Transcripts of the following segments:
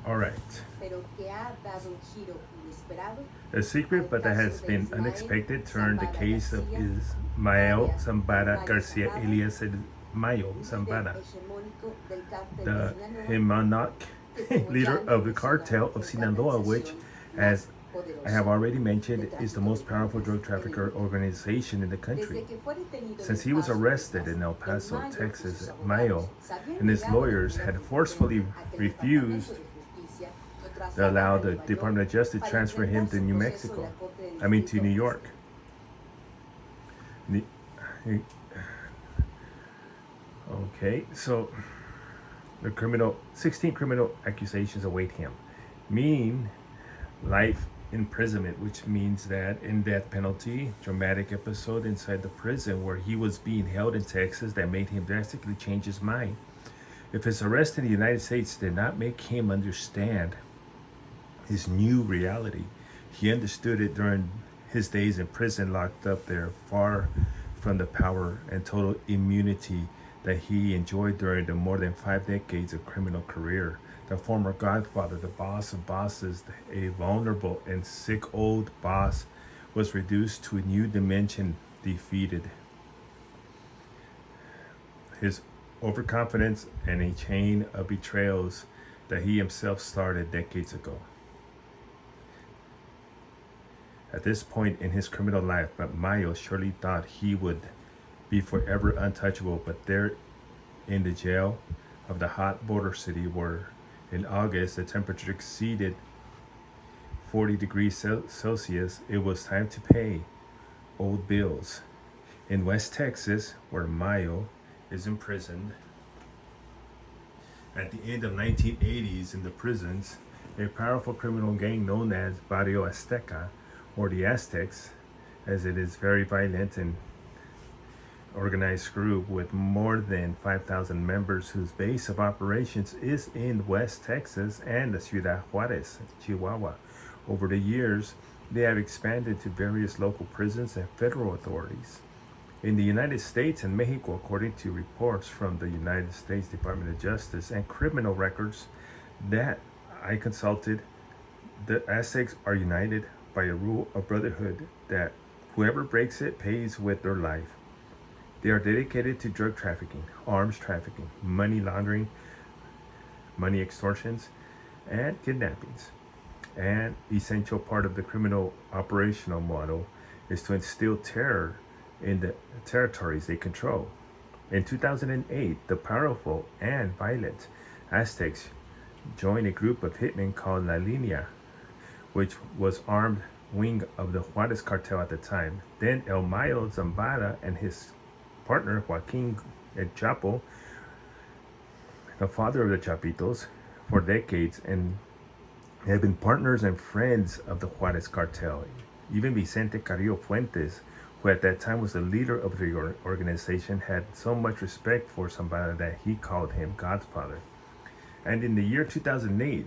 All right. A secret, but that has been unexpected, turned the case of Ismael Zambada Garcia alias Mayo Zambada, the Himanoc leader of the cartel of Sinaloa, which, as I have already mentioned, is the most powerful drug trafficker organization in the country. Since he was arrested in El Paso, Texas, Mayo and his lawyers had forcefully refused to allow the Department of Justice to transfer him to to New York. Okay, so the 16 criminal accusations await him, meaning life imprisonment, which means that in death penalty, dramatic episode inside the prison where he was being held in Texas that made him drastically change his mind. If his arrest in the United States did not make him understand his new reality, he understood it during his days in prison, locked up there, far from the power and total immunity that he enjoyed during the more than 5 decades of criminal career. The former godfather, the boss of bosses, a vulnerable and sick old boss, was reduced to a new dimension, defeated. His overconfidence and a chain of betrayals that he himself started decades ago. At this point in his criminal life, Mayo surely thought he would be forever untouchable, but there in the jail of the hot border city where in August the temperature exceeded 40 degrees Celsius, it was time to pay old bills. In West Texas, where Mayo is imprisoned, at the end of 1980s in the prisons, a powerful criminal gang known as Barrio Azteca, or the Aztecs, as it is very violent and organized group with more than 5,000 members whose base of operations is in West Texas and the Ciudad Juarez, Chihuahua. Over the years, they have expanded to various local prisons and federal authorities. In the United States and Mexico, according to reports from the United States Department of Justice and criminal records that I consulted, the Aztecs are united by a rule of brotherhood that whoever breaks it pays with their life. They are dedicated to drug trafficking, arms trafficking, money laundering, money extortions, and kidnappings. An essential part of the criminal operational model is to instill terror in the territories they control. In 2008, the powerful and violent Aztecs joined a group of hitmen called La Linea, which was armed wing of the Juarez cartel at the time. Then El Mayo Zambada and his partner Joaquin El Chapo, the father of the Chapitos, for decades, and have been partners and friends of the Juarez cartel. Even Vicente Carrillo Fuentes, who at that time was the leader of the organization, had so much respect for Zambada that he called him Godfather. And in the year 2008,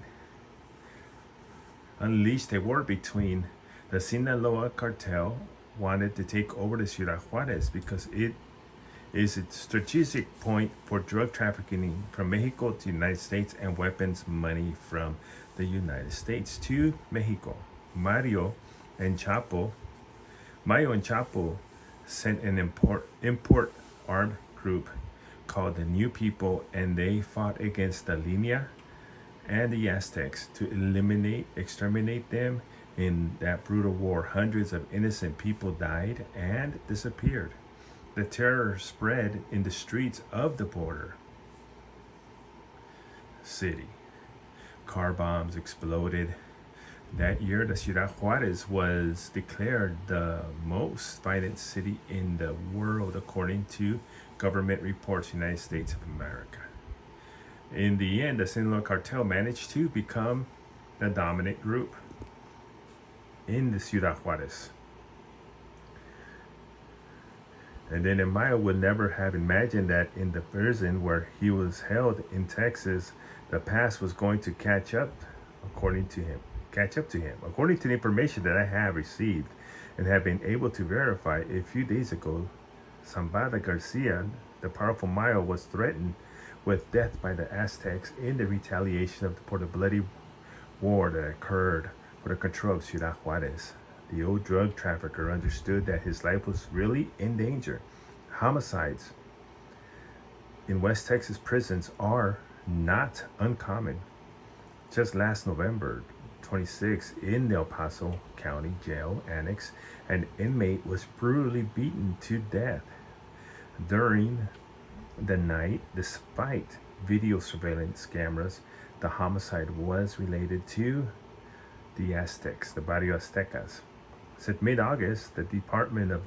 unleashed a war between the Sinaloa cartel wanted to take over the Ciudad Juarez because it is a strategic point for drug trafficking from Mexico to the United States and weapons money from the United States to Mexico. Mayo and Chapo sent an import armed group called the New People, and they fought against the Linea and the Aztecs to exterminate them. In that brutal war, hundreds of innocent people died and disappeared. The terror spread in the streets of the border city. Car bombs exploded. That year, the Ciudad Juarez was declared the most violent city in the world, according to government reports, United States of America. In the end, the Sinaloa cartel managed to become the dominant group in the Ciudad Juarez. And then Mayo would never have imagined that in the prison where he was held in Texas, the past was going to catch up to him. According to the information that I have received and have been able to verify, a few days ago, Zambada Garcia, the powerful Mayo, was threatened with death by the Aztecs in the retaliation for the bloody war that occurred for the control of Ciudad Juarez. The old drug trafficker understood that his life was really in danger. Homicides in West Texas prisons are not uncommon. Just last November 26, in El Paso County Jail Annex, an inmate was brutally beaten to death during the night. Despite video surveillance cameras, the homicide was related to the Aztecs, the Barrio Aztecas. Since mid-August, the Department of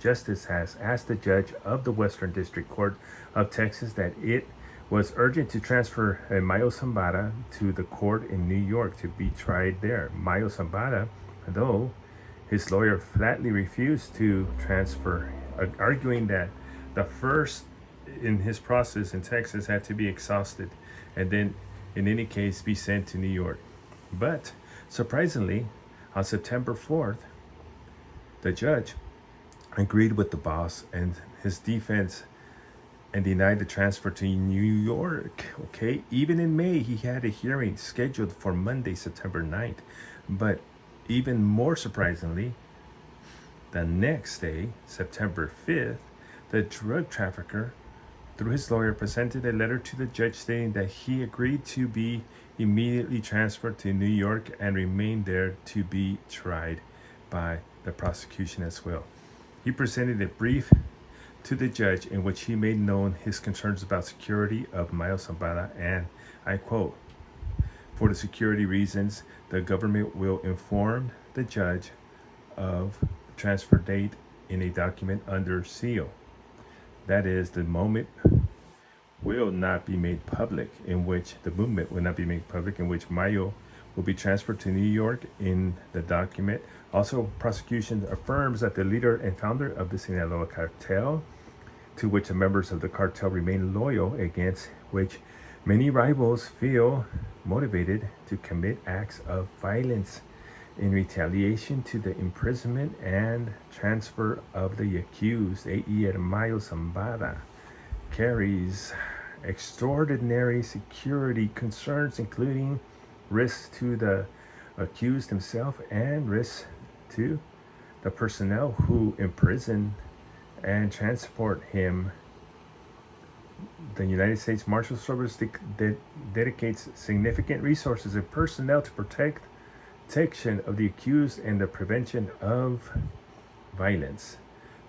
Justice has asked the judge of the Western District Court of Texas that it was urgent to transfer Mayo Zambada to the court in New York to be tried there. Mayo Zambada, though his lawyer flatly refused to transfer, arguing that the first in his process in Texas had to be exhausted and then in any case be sent to New York. But surprisingly, on September 4th, the judge agreed with the boss and his defense and denied the transfer to New York. Okay, even in May, he had a hearing scheduled for Monday, September 9th. But even more surprisingly, the next day, September 5th, the drug trafficker, through his lawyer, presented a letter to the judge stating that he agreed to be immediately transferred to New York and remain there to be tried by the prosecution as well. He presented a brief to the judge in which he made known his concerns about security of Mayo Zambada, and I quote, "For the security reasons, the government will inform the judge of the transfer date in a document under seal. That is, the moment will not be made public, in which the movement will not be made public, in which Mayo will be transferred to New York in the document. Also, prosecution affirms that the leader and founder of the Sinaloa cartel, to which the members of the cartel remain loyal, against which many rivals feel motivated to commit acts of violence in retaliation to the imprisonment and transfer of the accused. A.E. Mayo Zambada carries extraordinary security concerns, including risks to the accused himself and risks to the personnel who imprison and transport him. The United States Marshal Service dedicates significant resources and personnel to protection of the accused and the prevention of violence.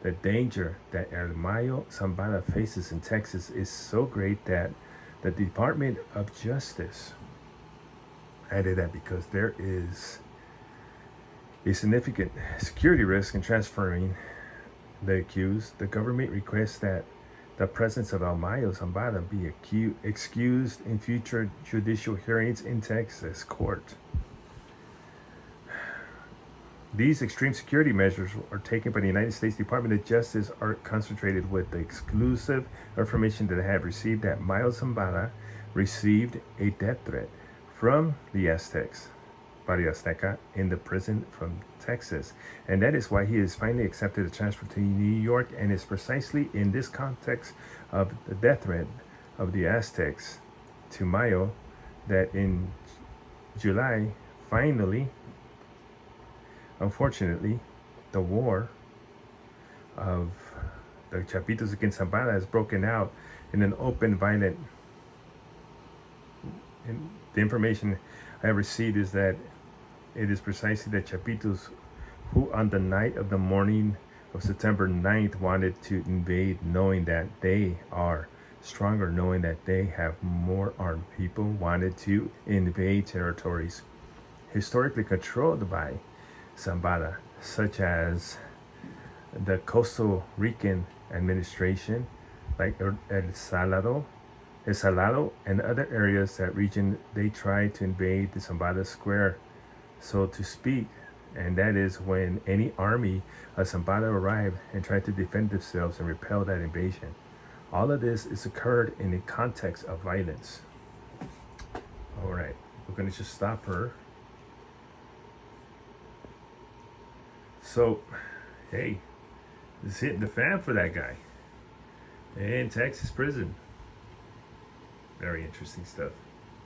The danger that Mayo Zambada faces in Texas is so great that the Department of Justice added that because there is a significant security risk in transferring the accused, the government requests that the presence of Mayo Zambada be excused in future judicial hearings in Texas court. These extreme security measures are taken by the United States Department of Justice are concentrated with the exclusive information that I have received that Mayo Zambada received a death threat from the Aztecs, Barrio Azteca, in the prison from Texas. And that is why he has finally accepted a transfer to New York, and it's precisely in this context of the death threat of the Aztecs to Mayo that in July, finally, unfortunately, the war of the Chapitos against Zambada has broken out in an open, violent. And the information I have received is that it is precisely the Chapitos who, on the night of the morning of September 9th, wanted to invade, knowing that they are stronger, knowing that they have more armed people, wanted to invade territories historically controlled by Zambada, such as the Costa Rican administration, like El Salado, and other areas. That region, they tried to invade the Zambada Square, so to speak. And that is when any army of Zambada arrived and tried to defend themselves and repel that invasion. All of this is occurred in the context of violence. All right, we're going to just stop her. So, hey, it's hitting the fan for that guy in Texas prison. Very interesting stuff.